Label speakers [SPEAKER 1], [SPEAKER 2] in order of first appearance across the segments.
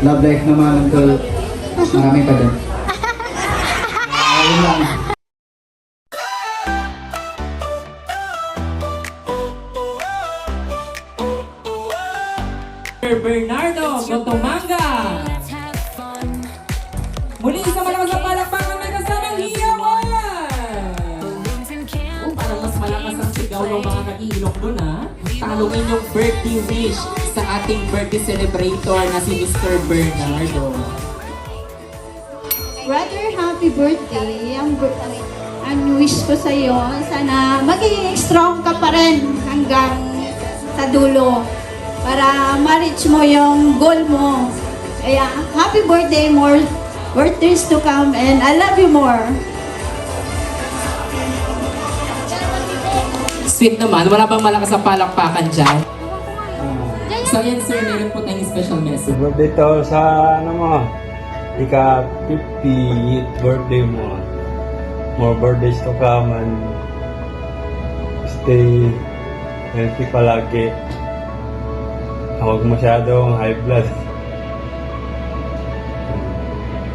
[SPEAKER 1] Love life naman until marami pa din. Ayun lang.
[SPEAKER 2] Bernardo Cotomanga. Muli sa malakas na palakpakan na kasamang hiyawan. Parang mas malakas ang sigaw ng mga nag-iilok doon ha. Talungin yung birthday wish sa ating birthday celebrator na si Mr. Bernardo.
[SPEAKER 3] Brother, happy birthday. Ang wish ko sa iyo, sana maging strong ka pa rin hanggang sa dulo para ma-reach mo yung goal mo. Kaya, happy birthday, more birthdays to come, and I love you more.
[SPEAKER 2] Sweet naman, wala bang malakas na palakpakan dyan? So yan sir, meron po tayong special message.
[SPEAKER 4] Birthday to sa ano mo, ika 50th birthday mo. More birthdays to come and stay healthy palagi. Huwag masyadong high blood.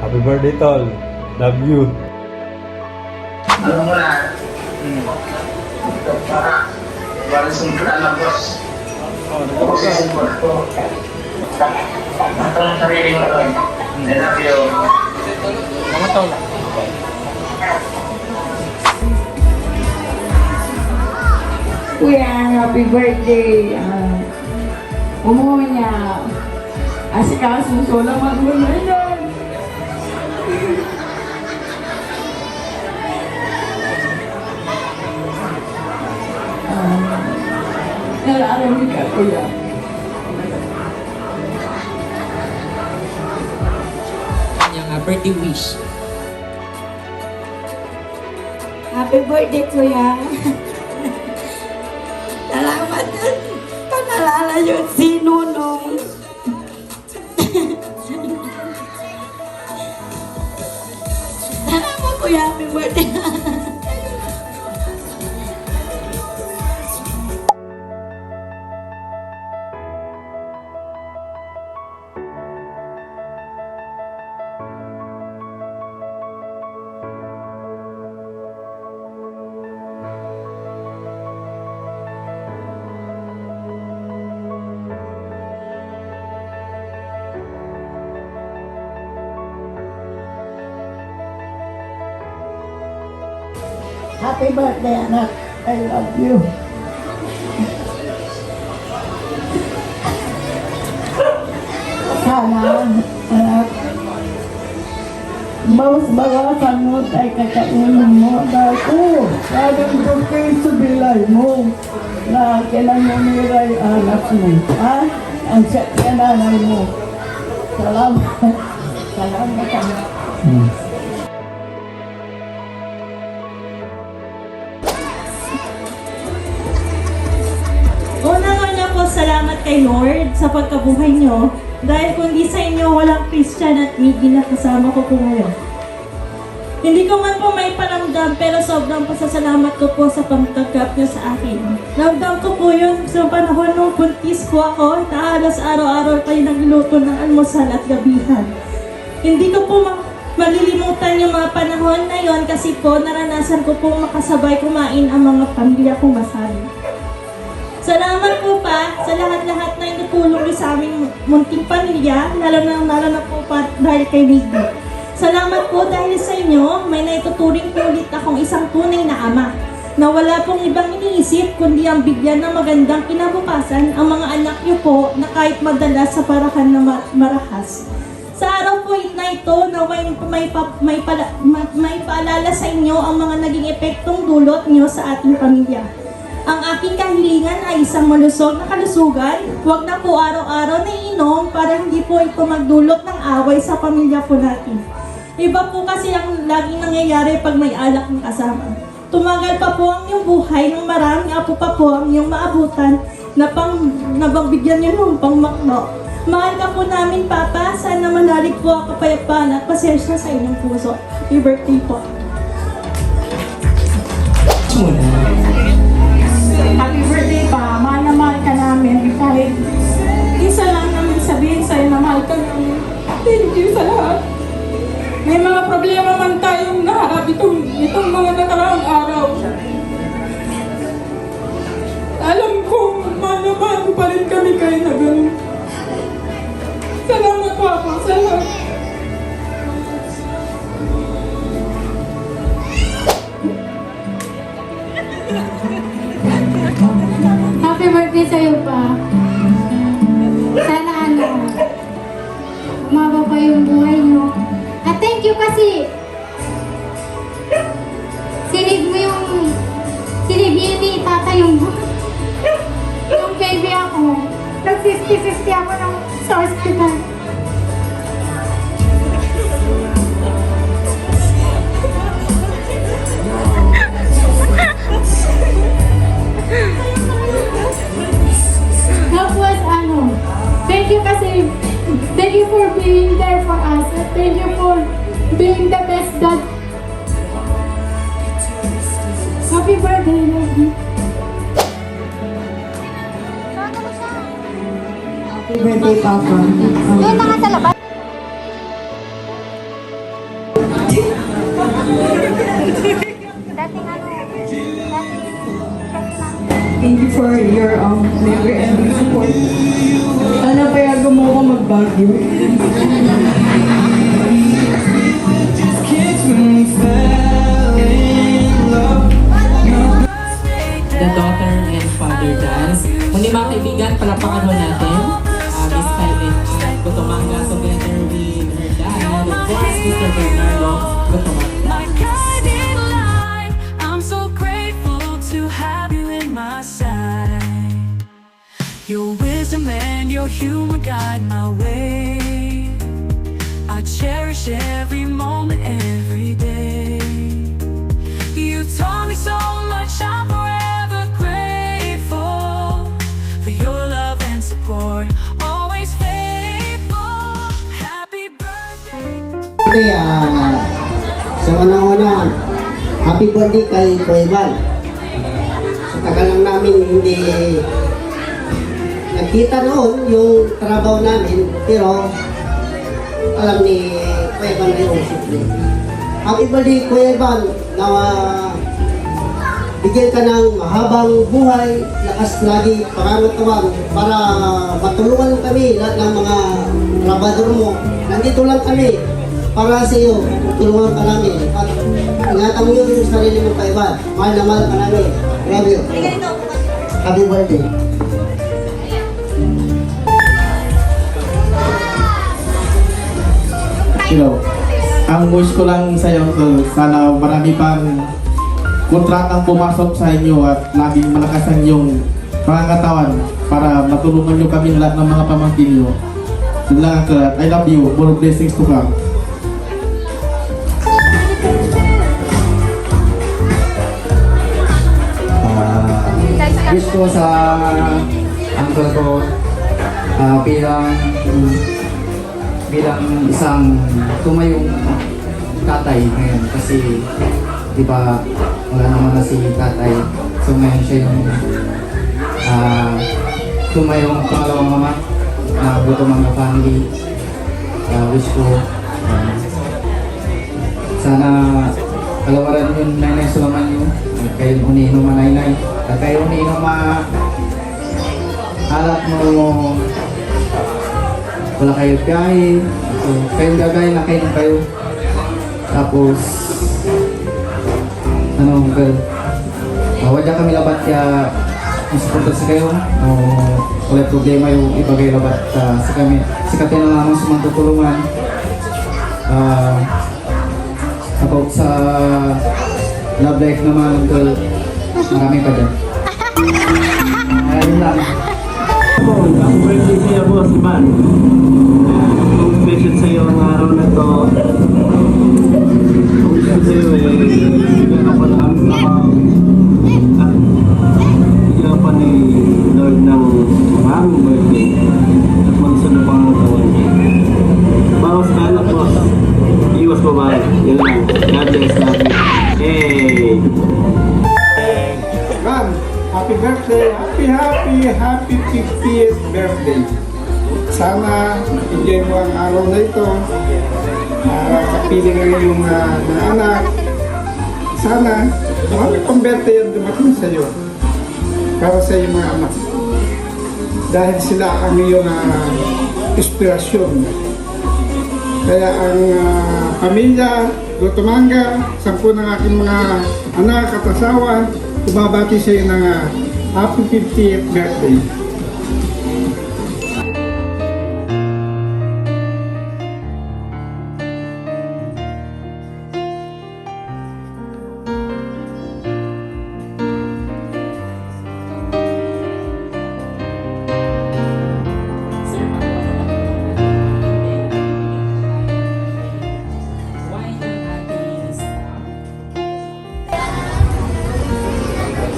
[SPEAKER 4] Happy birthday tol. Love you.
[SPEAKER 5] Alam mo na, para simple na boss. Kasi simple ko. Ito ang sarili mo doon. I love you. Mga tol.
[SPEAKER 6] Kuya, happy birthday. Umunya. Asikaso, sola mag-unayan. Nalaram ka, kuya.
[SPEAKER 2] Kanyang birthday wish.
[SPEAKER 3] Happy birthday, Kuya. Salamat at panalala yung si Nunong. Salamat, Kuya. Happy birthday.
[SPEAKER 6] Happy birthday, anak. I love you. Sana, anak, bawas-bawasan mo tayo kakainan mo. Dako, laging bukay sa bilay mo na kinanuniray anak mo. Ha? Ang sakyananay mo. Salamat. Salamat, anak.
[SPEAKER 7] Unang-una po, salamat kay Lord sa pagkabuhay nyo. Dahil kung di sa inyo, walang Christian at Miggy na kasama ko po ngayon. Hindi ko man po may paramdam, pero sobrang pasasalamat ko po sa pagtanggap nyo sa akin. Ramdam ko po yun sa panahon nung buntis po ako, na halos araw-araw kayo nagluluto ng almusal at gabihan. Hindi ko po malilimutan yung mga panahon na yon kasi po naranasan ko po makasabay kumain ang mga pamilya kong masabi. Salamat po pa sa lahat-lahat na inutulong niyo sa aming munting pamilya, lalo na po pa dahil kay Miggy. Salamat po dahil sa inyo, may naituturing po ulit akong isang tunay na ama, na wala pong ibang iniisip kundi ang bigyan ng magandang kinabukasan ang mga anak niyo po na kahit madalas sa parahan na marahas. Sa araw po na ito, na may paalala sa inyo ang mga naging epektong dulot niyo sa ating pamilya. Ang aking kahilingan ay isang malusog na kalusugan. Huwag na po araw-araw na inom para hindi po ito magdulot ng away sa pamilya po natin. Iba po kasi ang laging nangyayari pag may alak ng kasama. Tumagal pa po ang iyong buhay ng maraming apo pa po ang iyong maabutan na pagbigyan niyo ng pangmakno. Mahal ka po namin, Papa. Sana manalig po ang kapayapaan at pasensya sa inyong puso. Happy birthday po.
[SPEAKER 6] Happy birthday pa. Mahal na mahal ka namin. Kahit isa lang namin sabihin sa'yo na mahal ka namin.
[SPEAKER 8] Thank you sa lahat. May mga problema man tayong naharap itong mga nakaraang araw. Alam ko, mahal pa rin kami kahit na ganun. Salamat po ako sa lahat.
[SPEAKER 3] Happy birthday sa'yo pa. Sana umaba pa yung buhay nyo. At thank you kasi sinib yun ni tata yung baby ako. Nag-60-60 ako sa hospital. Tapos thank you for being there for us. Thank you for being the best dad. Happy birthday, love you.
[SPEAKER 6] Happy birthday, Papa.
[SPEAKER 3] Doon na nga sa labas.
[SPEAKER 6] Thank you for your never-ending support. Sana payagan mo ako mag-Baguio.
[SPEAKER 2] The daughter and father dance. Muli mga kaibigan, palapakan mo natin. Miss Kylie Gutomanga together with her dad, of course, Mr. Bernardo Gutomanga.
[SPEAKER 9] My guiding light, I'm so grateful to have you in my side. Your wisdom and your humor guide my way. I cherish every moment, every day. You taught me so much, I'm forever grateful for your love and support. Always faithful. Happy birthday.
[SPEAKER 10] Okay, sa unang-una, happy birthday kay Kuya Ivan. Sa tagal lang namin hindi nagkita noon yung trabaho namin, pero alam ni Kuya Ivan na yung simple. Happy birthday Kuya Ivan, na bigyan ka ng mahabang buhay, lakas lagi, pangangatawan para matulungan kami lahat ng mga trabador mo. Nandito lang kami para sa iyo, tulungan ka namin. At ingatan mo yung sarili mo Kuya Ivan. Mahal na mahal ka namin. Love you. Happy birthday.
[SPEAKER 11] Hello. Ang wish ko lang sa iyo, sana marami pang kontratang pumasok sa inyo at laging malakas ang iyong pangangatawan para matulungan nyo kami lahat ng mga pamangkin nyo. Yun lang ang I love you. More blessings to come.
[SPEAKER 1] Wish ko sa uncle ko bilang isang tumayong tatay ngayon kasi di ba wala naman na si tatay, so ngayon siya yung tumayong pangalawang mama na Gutomanga family. Wish ko sana kalawaran yung Nainay Sulaman nyo at kayo uniino manaynay at kayo uniino alat mo wala kayo biyahe, so kayo gagay na kayo tapos girl, wala kami labat kaya masupunta sa kayo wala problema yung ibagay labat sa kami sikatin na naman sa mga tutulungan about sa love life naman girl, marami pa dyan yun lang.
[SPEAKER 4] Ang birthday sa'yo, Boss Ivan. Special sa'yo ang araw na to. Wish ko sa'yo bigyan ka pa ng trabaho at bigyan pa ni Lord ng maraming birthday at magsunod pang ang kawan. Bawas ka anak, boss. Iwas babae. Yun lang. God bless, love you. Hey!
[SPEAKER 11] Ma'am, happy birthday! Happy 50th birthday!
[SPEAKER 6] sana enjoy mo ang araw na ito. Kapiling ang iyong mga anak. Sana mga pamberte yan dumating sa iyo para sa iyong mga anak. Dahil sila ang iyong inspirasyon. Kaya ang pamilya, Gutumanga, 10 ng aking mga anak at asawa, bumabati sa iyo ng happy 50th birthday.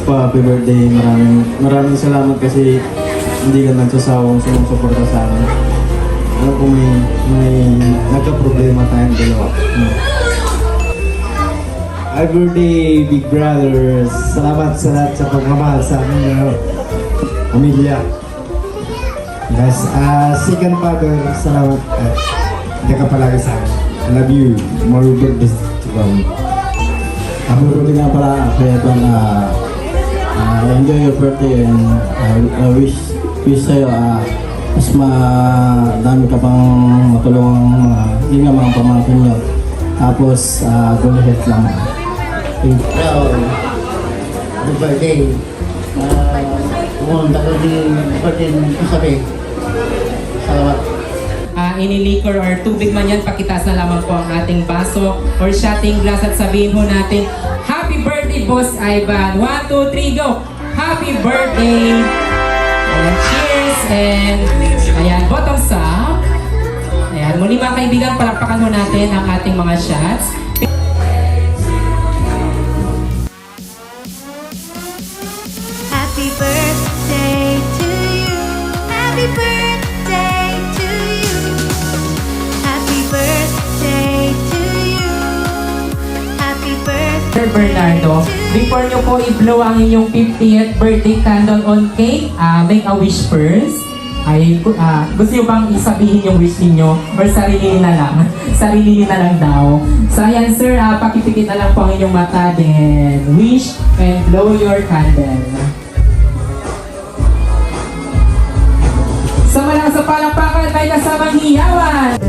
[SPEAKER 11] Happy birthday, maraming salamat kasi hindi ka nagsasawang sumusuporta sa amin. Alam ko may nagka-problema tayong dalawa. Happy birthday, big brother. Salamat sa lahat sa pagmamahal sa aming pamilya. Guys, second father, salamat. Hindi ka palagi sa amin. I love you. More birthdays to come. Happy birthday nga pala, kaya enjoy your birthday and I wish sa'yo mas madami ka pang matulungang mga pamangkin nyo. Tapos go ahead lang.
[SPEAKER 10] Well, happy birthday. Pumunta ko di birthday ng kasabi. Salamat.
[SPEAKER 2] Inilikor or tubig man yan, pakitaas na lamang po ang ating baso or shotting glass at sabihin ho natin, Happy birthday, Boss Ivan! 1, 2, 3, go! Happy birthday! Ayan, cheers! And ayan, bottoms up. Ayan, muli mga kaibigan, palakpakan ho natin ang ating mga shots.
[SPEAKER 9] Happy birthday to you. Happy birthday to you. Happy birthday to you. Happy birthday.
[SPEAKER 2] Sir Bernardo, before nyo po i-blow ang inyong 50th birthday candle on cake, make a wish first. Ay, gusto nyo bang isabihin yung wish ninyo? Or sarili na lang? Sarili na lang daw. So ayan sir, pakipikit na lang po ang inyong mata, then wish and blow your candle. Sa malang sa palakpakan, may kasamang hiyawan.